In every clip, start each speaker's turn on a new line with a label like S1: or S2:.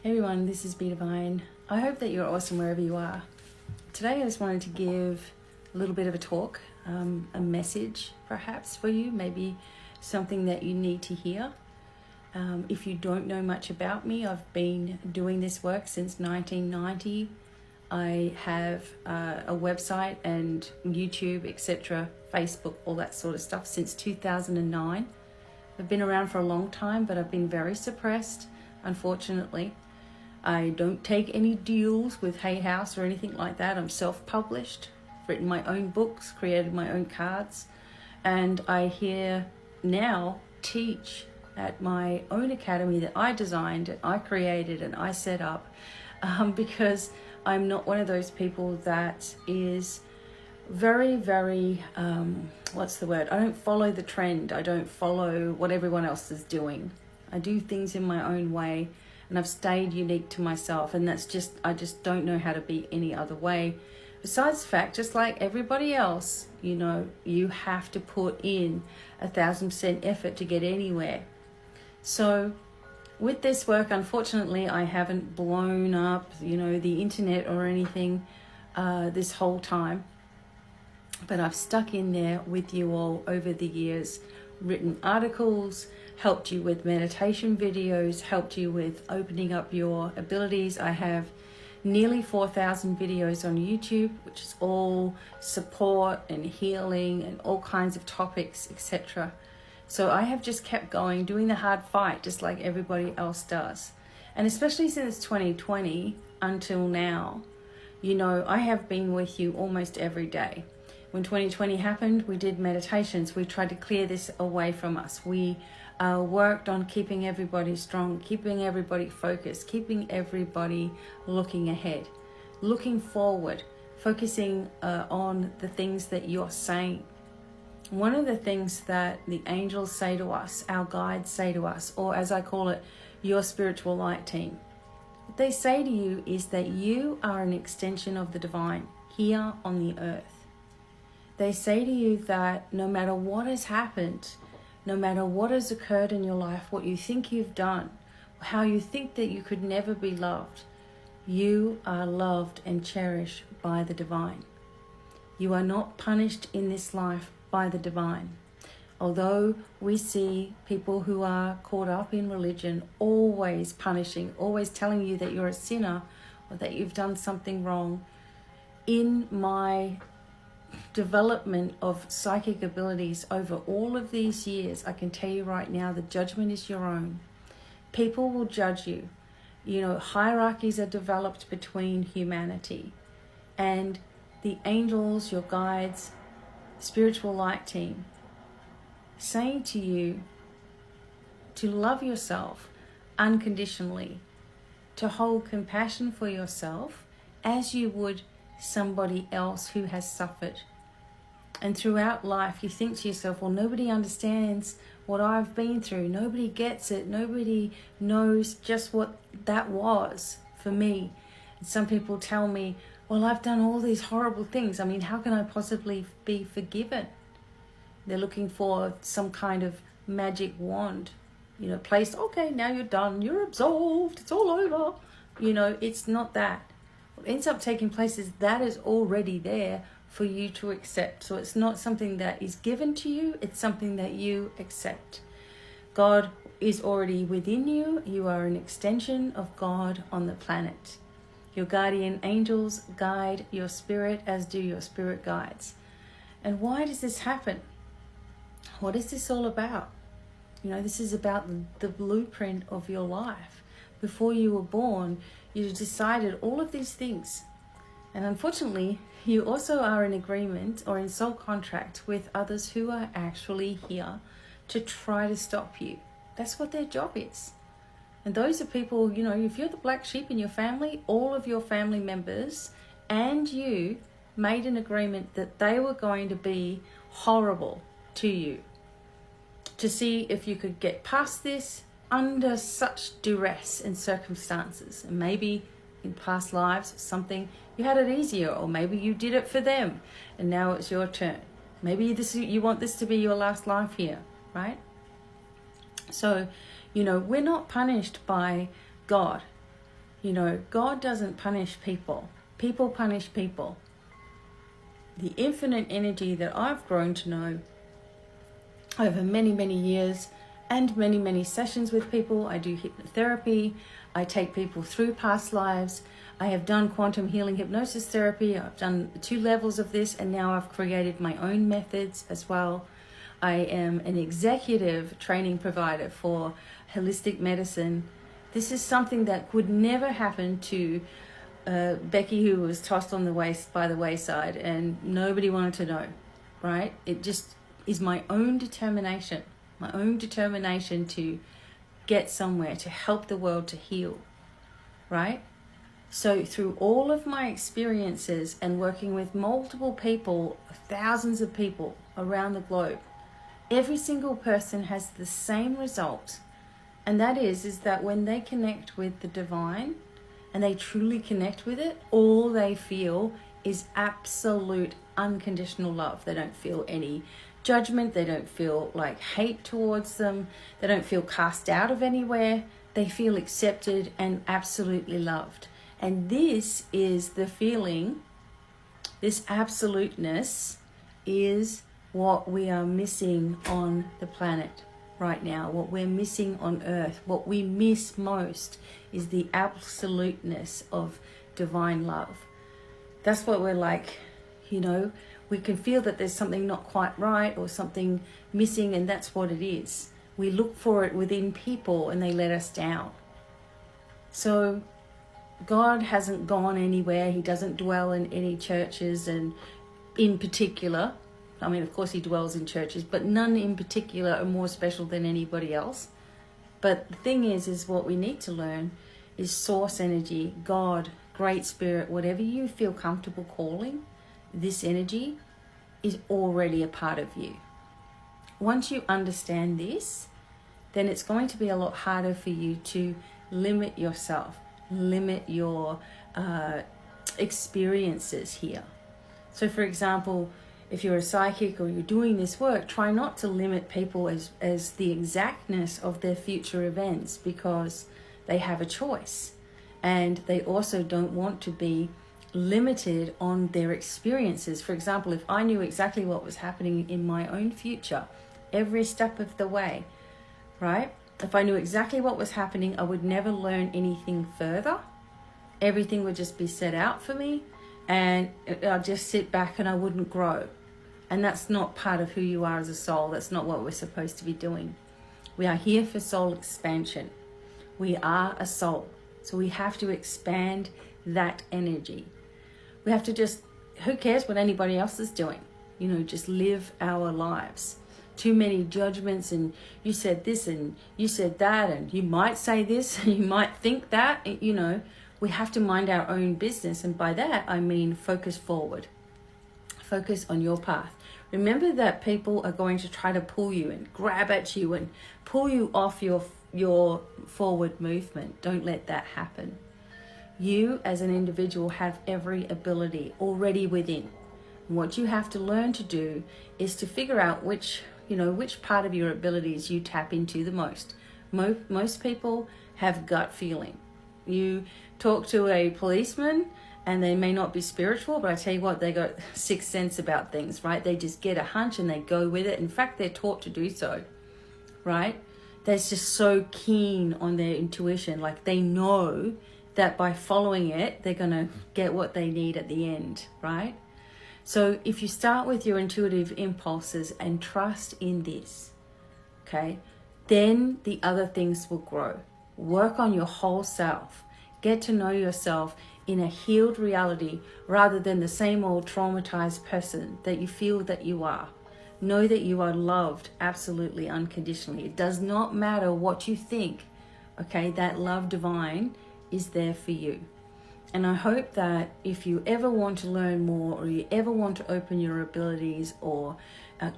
S1: Hey everyone, this is BDevine. I hope that you're awesome wherever you are. Today I just wanted to give a little bit of a talk, a message perhaps for you, maybe something that you need to hear. If you don't know much about me, I've been doing this work since 1990. I have a website and YouTube, etc., Facebook, all that sort of stuff since 2009. I've been around for a long time, but I've been very suppressed, unfortunately. I don't take any deals with Hay House or anything like that. I'm self-published, written my own books, created my own cards, and I here now teach at my own academy that I designed, I created, and I set up, because I'm not one of those people that is very, what's the word? I don't follow the trend. I don't follow what everyone else is doing. I do things in my own way, and I've stayed unique to myself, and I just don't know how to be any other way. Besides the fact, just like everybody else, you have to put in 1,000% effort to get anywhere. So with this work, unfortunately, I haven't blown up, the internet or anything this whole time, but I've stuck in there with you all over the years, written articles, helped you with meditation videos, helped you with opening up your abilities. I have nearly 4,000 videos on YouTube, which is all support and healing and all kinds of topics, etc. So I have just kept going, doing the hard fight, just like everybody else does. And especially since 2020 until now, I have been with you almost every day. When 2020 happened, we did meditations. We tried to clear this away from us. We worked on keeping everybody strong, keeping everybody focused, keeping everybody looking ahead, looking forward, focusing on the things that you're saying. One of the things that the angels say to us, our guides say to us, or as I call it, your spiritual light team, what they say to you is that you are an extension of the divine here on the earth. They say to you that no matter what has happened, no matter what has occurred in your life, what you think you've done, how you think that you could never be loved, you are loved and cherished by the divine. You are not punished in this life by the divine. Although we see people who are caught up in religion always punishing, always telling you that you're a sinner or that you've done something wrong, in my development of psychic abilities over all of these years, I can tell you right now, the judgment is your own. People will judge you. Hierarchies are developed between humanity, and the angels, your guides, spiritual light team, saying to you to love yourself unconditionally, to hold compassion for yourself as you would somebody else who has suffered. And throughout life you think to yourself, well, nobody understands what I've been through, nobody gets it, nobody knows just what that was for me. And some people tell me, well, I've done all these horrible things, how can I possibly be forgiven? They're looking for some kind of magic wand, placed, okay, now you're done, you're absolved, it's all over. It's not that. What ends up taking place is that is already there for you to accept. So it's not something that is given to you, it's something that you accept. God is already within you. You are an extension of God on the planet. Your guardian angels guide your spirit, as do your spirit guides. And why does this happen? What is this all about? This is about the blueprint of your life. Before you were born, you decided all of these things. And unfortunately, you also are in agreement or in soul contract with others who are actually here to try to stop you. That's what their job is. And those are people, if you're the black sheep in your family, all of your family members and you made an agreement that they were going to be horrible to you, to see if you could get past this under such duress and circumstances. And maybe in past lives, something, you had it easier, or maybe you did it for them and now it's your turn. Maybe you want this to be your last life here, right? So, we're not punished by God. You know, God doesn't punish people. People punish people. The infinite energy that I've grown to know over many, many years and many, many sessions with people. I do hypnotherapy. I take people through past lives. I have done quantum healing hypnosis therapy. I've done 2 levels of this, and now I've created my own methods as well. I am an executive training provider for holistic medicine. This is something that would never happen to Becky, who was tossed on the by the wayside, and nobody wanted to know, right? It just is my own determination to get somewhere, to help the world to heal, right? So through all of my experiences and working with multiple people, thousands of people around the globe, every single person has the same result. And that is that when they connect with the divine and they truly connect with it, all they feel is absolute unconditional love. They don't feel any judgment. They don't feel like hate towards them. They don't feel cast out of anywhere. They feel accepted and absolutely loved. And this is the feeling, this absoluteness is what we are missing on the planet right now, what we're missing on earth. What we miss most is the absoluteness of divine love. That's what we're like, you know, we can feel that there's something not quite right or something missing, and that's what it is. We look for it within people and they let us down. So God hasn't gone anywhere. He doesn't dwell in any churches, and in particular, I mean, of course he dwells in churches, but none in particular are more special than anybody else. But the thing is what we need to learn is source energy, God, Great Spirit, whatever you feel comfortable calling, this energy is already a part of you. Once you understand this, then it's going to be a lot harder for you to limit yourself, limit your experiences here. So for example, if you're a psychic or you're doing this work, try not to limit people as the exactness of their future events, because they have a choice. And they also don't want to be limited on their experiences. For example, if I knew exactly what was happening in my own future, every step of the way, right? If I knew exactly what was happening, I would never learn anything further. Everything would just be set out for me, and I'd just sit back and I wouldn't grow. And that's not part of who you are as a soul. That's not what we're supposed to be doing. We are here for soul expansion. We are a soul. So we have to expand that energy. We have to just, who cares what anybody else is doing? You know, just live our lives. Too many judgments, and you said this and you said that, and you might say this and you might think that. You know, we have to mind our own business. And by that, I mean focus forward. Focus on your path. Remember that people are going to try to pull you and grab at you and pull you off your forward movement. Don't let that happen. You as an individual have every ability already within. What you have to learn to do is to figure out which part of your abilities you tap into the most. Most people have gut feeling. You talk to a policeman and they may not be spiritual, but I tell you what, they got sixth sense about things, right? They just get a hunch and they go with it. In fact, they're taught to do so, right? They're just so keen on their intuition. Like they know that by following it, they're going to get what they need at the end, right? So if you start with your intuitive impulses and trust in this, okay, then the other things will grow. Work on your whole self. Get to know yourself in a healed reality rather than the same old traumatized person that you feel that you are. Know that you are loved absolutely unconditionally. It does not matter what you think, okay? That love divine is there for you. And I hope that if you ever want to learn more, or you ever want to open your abilities or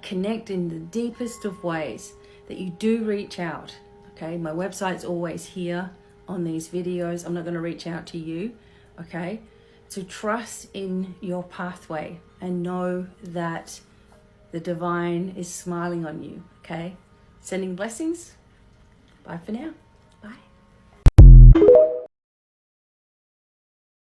S1: connect in the deepest of ways, that you do reach out, okay? My website's always here on these videos. I'm not going to reach out to you, okay? So trust in your pathway and know that the divine is smiling on you, okay? Sending blessings. Bye for now.